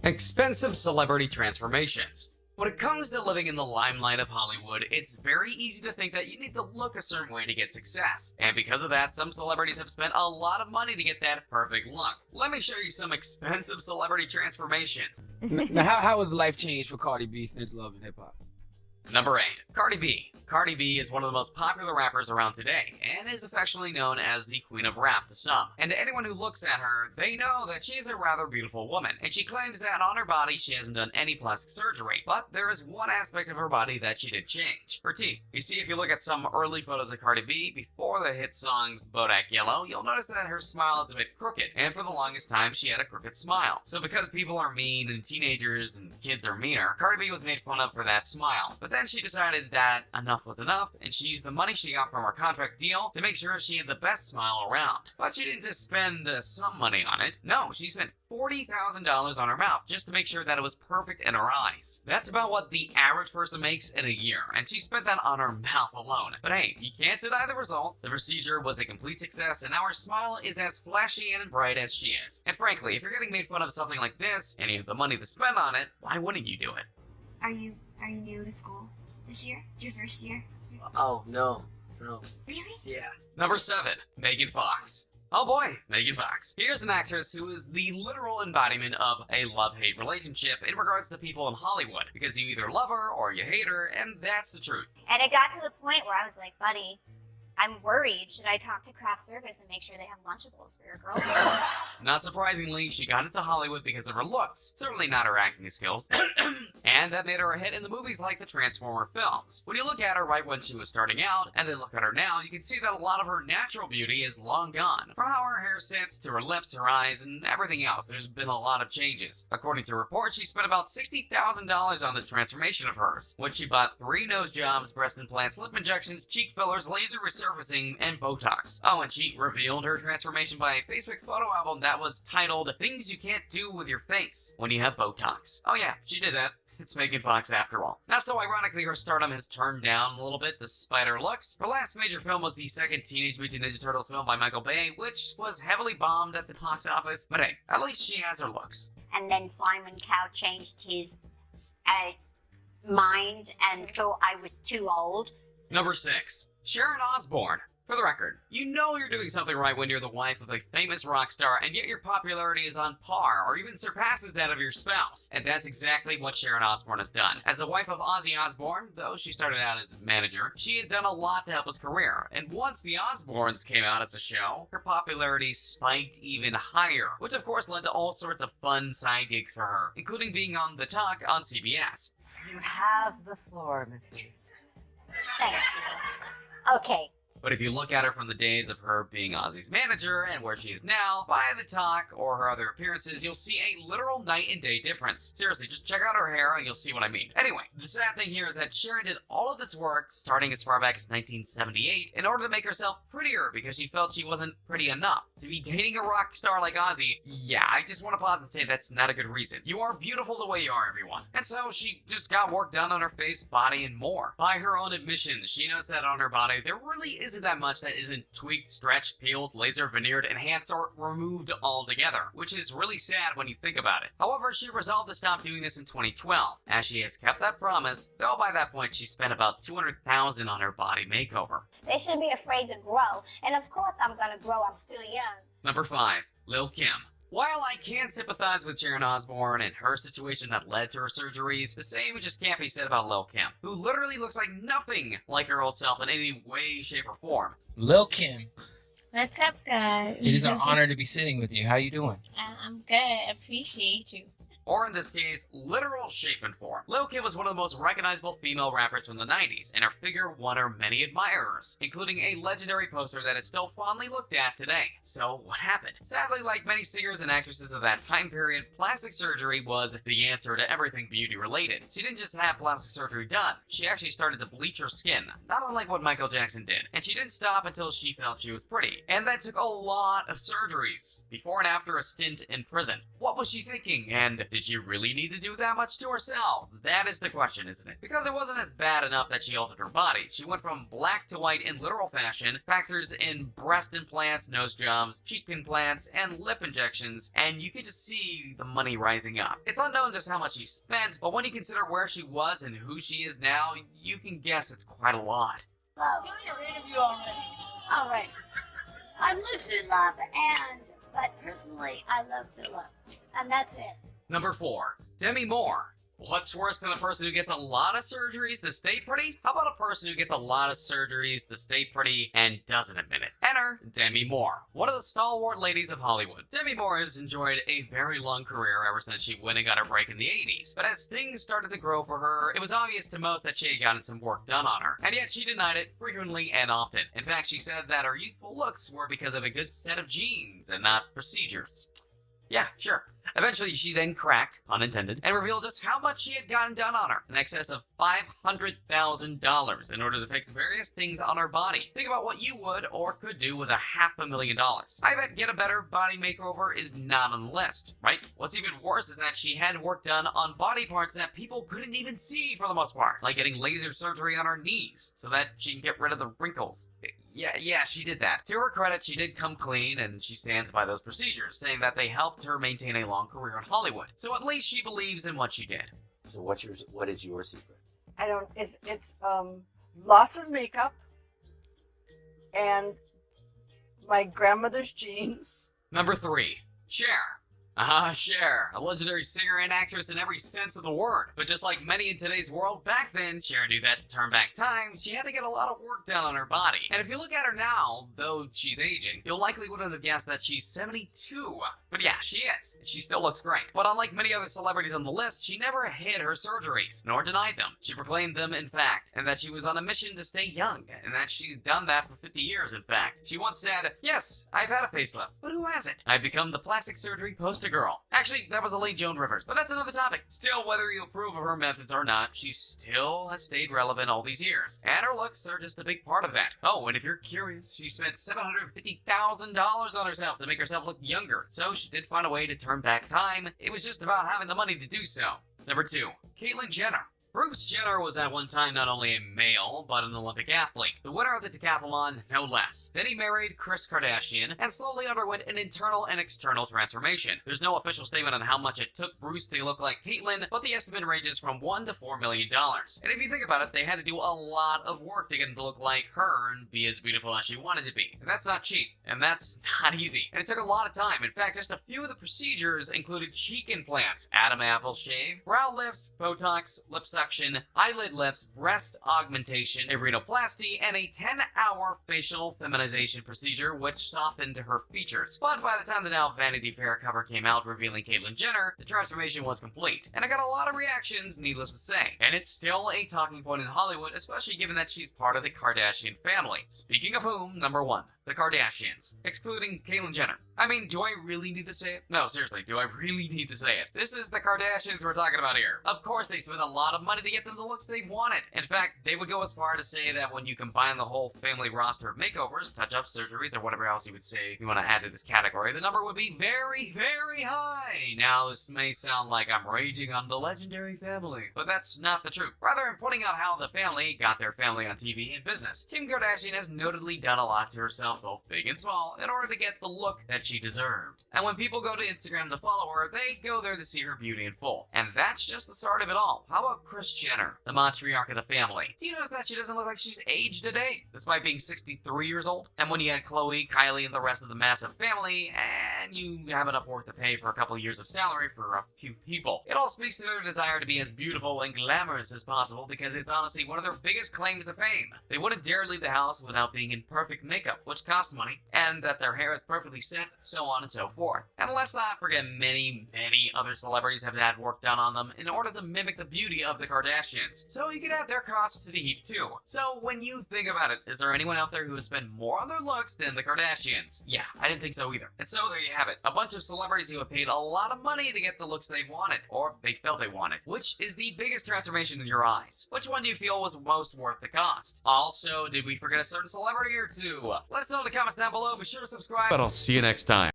Expensive celebrity transformations. When it comes to living in the limelight of Hollywood, it's very easy to think that you need to look a certain way to get success. And because of that, some celebrities have spent a lot of money to get that perfect look. Let me show you some expensive celebrity transformations. Now, how has life changed for Cardi B since Love and Hip Hop? Number 8. Cardi B. Cardi B is one of the most popular rappers around today, and is affectionately known as the Queen of Rap to some. And to anyone who looks at her, they know that she is a rather beautiful woman, and she claims that on her body she hasn't done any plastic surgery. But there is one aspect of her body that she did change: her teeth. You see, if you look at some early photos of Cardi B before the hit songs Bodak Yellow, you'll notice that her smile is a bit crooked, and for the longest time she had a crooked smile. So because people are mean, and teenagers and kids are meaner, Cardi B was made fun of for that smile. But then she decided that enough was enough, and she used the money she got from her contract deal to make sure she had the best smile around. But she didn't just spend some money on it. No, she spent $40,000 on her mouth just to make sure that it was perfect in her eyes. That's about what the average person makes in a year, and she spent that on her mouth alone. But hey, you can't deny the results. The procedure was a complete success, and now her smile is as flashy and bright as she is. And frankly, if you're getting made fun of something like this, and you have the money to spend on it, why wouldn't you do it? Are you new to school this year? It's your first year? Oh, no. Really? Yeah. Number 7. Megan Fox. Oh boy, Megan Fox. Here's an actress who is the literal embodiment of a love-hate relationship in regards to people in Hollywood, because you either love her or you hate her, and that's the truth. And it got to the point where I was like, buddy, I'm worried. Should I talk to craft service and make sure they have Lunchables for your girlfriend? Not surprisingly, she got into Hollywood because of her looks, certainly not her acting skills, and that made her a hit in the movies like the Transformer films. When you look at her right when she was starting out, and then look at her now, you can see that a lot of her natural beauty is long gone. From how her hair sits, to her lips, her eyes, and everything else, there's been a lot of changes. According to reports, she spent about $60,000 on this transformation of hers, when she bought 3 nose jobs, breast implants, lip injections, cheek fillers, laser resurfacing, and Botox. Oh, and she revealed her transformation by a Facebook photo album that was titled "Things You Can't Do With Your Face When You Have Botox." Oh yeah, she did that. It's Megan Fox after all. Not so ironically, her stardom has turned down a little bit despite her looks. Her last major film was the second Teenage Mutant Ninja Turtles film by Michael Bay, which was heavily bombed at the box office. But hey, at least she has her looks. And then Simon Cowell changed his mind and thought I was too old. Number 6. Sharon Osbourne. For the record, you know you're doing something right when you're the wife of a famous rock star, and yet your popularity is on par or even surpasses that of your spouse. And that's exactly what Sharon Osbourne has done. As the wife of Ozzy Osbourne, though she started out as his manager, she has done a lot to help his career. And once the Osbournes came out as a show, her popularity spiked even higher, which of course led to all sorts of fun side gigs for her, including being on The Talk on CBS. You have the floor, Mrs. Thank you. Okay. But if you look at her from the days of her being Ozzy's manager and where she is now, by The Talk or her other appearances, you'll see a literal night and day difference. Seriously, just check out her hair and you'll see what I mean. Anyway, the sad thing here is that Sharon did all of this work, starting as far back as 1978, in order to make herself prettier because she felt she wasn't pretty enough. To be dating a rock star like Ozzy, yeah, I just want to pause and say that's not a good reason. You are beautiful the way you are, everyone. And so she just got work done on her face, body, and more. By her own admission, she knows that on her body there really isn't that much that isn't tweaked, stretched, peeled, laser veneered, enhanced, or removed altogether, which is really sad when you think about it. However, she resolved to stop doing this in 2012, as she has kept that promise, though by that point she spent about $200,000 on her body makeover. They shouldn't be afraid to grow. And of course I'm gonna grow. I'm still young. Number 5. Lil' Kim. While I can sympathize with Sharon Osbourne and her situation that led to her surgeries, the same just can't be said about Lil' Kim, who literally looks like nothing like her old self in any way, shape, or form. Lil' Kim, What's up, guys? it is an honor to be sitting with you. How you doing? I'm good. Appreciate you. Or in this case, literal shape and form. Lil' Kim was one of the most recognizable female rappers from the 90s, and her figure won her many admirers, including a legendary poster that is still fondly looked at today. So, what happened? Sadly, like many singers and actresses of that time period, plastic surgery was the answer to everything beauty-related. She didn't just have plastic surgery done, she actually started to bleach her skin, not unlike what Michael Jackson did. And she didn't stop until she felt she was pretty. And that took a lot of surgeries, before and after a stint in prison. What was she thinking? And did she really need to do that much to herself? That is the question, isn't it? Because it wasn't as bad enough that she altered her body. She went from black to white in literal fashion, factors in breast implants, nose jobs, cheek implants, and lip injections, and you can just see the money rising up. It's unknown just how much she spent, but when you consider where she was and who she is now, you can guess it's quite a lot. Love. Doing your interview already. All right. I'm losing love, but personally, I love the love, and that's it. Number 4. Demi Moore. What's worse than a person who gets a lot of surgeries to stay pretty? How about a person who gets a lot of surgeries to stay pretty and doesn't admit it? Enter Demi Moore, one of the stalwart ladies of Hollywood. Demi Moore has enjoyed a very long career ever since she went and got her break in the 80s. But as things started to grow for her, it was obvious to most that she had gotten some work done on her. And yet she denied it frequently and often. In fact, she said that her youthful looks were because of a good set of genes and not procedures. Yeah, sure. Eventually, she then cracked, pun intended, and revealed just how much she had gotten done on her, in excess of $500,000 in order to fix various things on her body. Think about what you would or could do with $500,000. I bet get a better body makeover is not on the list, right? What's even worse is that she had work done on body parts that people couldn't even see for the most part, like getting laser surgery on her knees so that she can get rid of the wrinkles. Yeah, she did that. To her credit, she did come clean, and she stands by those procedures, saying that they helped her maintain a long career in Hollywood. So at least she believes in what she did. So what is your secret? I don't. It's lots of makeup and my grandmother's jeans. Number 3. Cher. Cher, a legendary singer and actress in every sense of the word. But just like many in today's world, back then, Cher knew that to turn back time, she had to get a lot of work done on her body. And if you look at her now, though she's aging, you'll likely wouldn't have guessed that she's 72. But yeah, she is. And she still looks great. But unlike many other celebrities on the list, she never hid her surgeries, nor denied them. She proclaimed them, in fact, and that she was on a mission to stay young, and that she's done that for 50 years, in fact. She once said, "Yes, I've had a facelift, but who hasn't? I've become the plastic surgery poster girl." Actually, that was the late Joan Rivers, but that's another topic. Still, whether you approve of her methods or not, she still has stayed relevant all these years, and her looks are just a big part of that. Oh, and if you're curious, she spent $750,000 on herself to make herself look younger, so she did find a way to turn back time. It was just about having the money to do so. Number 2. Caitlyn Jenner. Bruce Jenner was at one time not only a male, but an Olympic athlete, the winner of the decathlon, no less. Then he married Kris Kardashian, and slowly underwent an internal and external transformation. There's no official statement on how much it took Bruce to look like Caitlyn, but the estimate ranges from $1 to $4 million. And if you think about it, they had to do a lot of work to get him to look like her and be as beautiful as she wanted to be. And that's not cheap, and that's not easy. And it took a lot of time. In fact, just a few of the procedures included cheek implants, Adam Apple shave, brow lifts, Botox, lip suction, eyelid lifts, breast augmentation, a rhinoplasty, and a 10-hour facial feminization procedure which softened her features. But by the time the now Vanity Fair cover came out revealing Caitlyn Jenner, the transformation was complete. And I got a lot of reactions, needless to say. And it's still a talking point in Hollywood, especially given that she's part of the Kardashian family. Speaking of whom, number 1. The Kardashians, excluding Caitlyn Jenner. I mean, do I really need to say it? No, seriously, do I really need to say it? This is the Kardashians we're talking about here. Of course, they spent a lot of money to get them the looks they've wanted. In fact, they would go as far to say that when you combine the whole family roster of makeovers, touch-ups, surgeries, or whatever else you would say you want to add to this category, the number would be very, very high. Now, this may sound like I'm raging on the legendary family, but that's not the truth. Rather, I'm pointing out how the family got their family on TV and business. Kim Kardashian has notably done a lot to herself, both big and small, in order to get the look that she deserved. And when people go to Instagram to follow her, they go there to see her beauty in full. And that's just the start of it all. How about Kris Jenner, the matriarch of the family? Do you notice that she doesn't look like she's aged a day, despite being 63 years old? And when you add Khloe, Kylie, and the rest of the massive family, and you have enough work to pay for a couple of years of salary for a few people, it all speaks to their desire to be as beautiful and glamorous as possible, because it's honestly one of their biggest claims to fame. They wouldn't dare leave the house without being in perfect makeup, which costs money, and that their hair is perfectly set, so on and so forth. And let's not forget many, many other celebrities have had work done on them in order to mimic the beauty of the Kardashians. So you can add their costs to the heap too. So when you think about it, is there anyone out there who has spent more on their looks than the Kardashians? Yeah, I didn't think so either. And so there you have it. A bunch of celebrities who have paid a lot of money to get the looks they wanted, or they felt they wanted. Which is the biggest transformation in your eyes? Which one do you feel was most worth the cost? Also, did we forget a certain celebrity or two? Let us know in the comments down below. Be sure to subscribe. But I'll see you next time.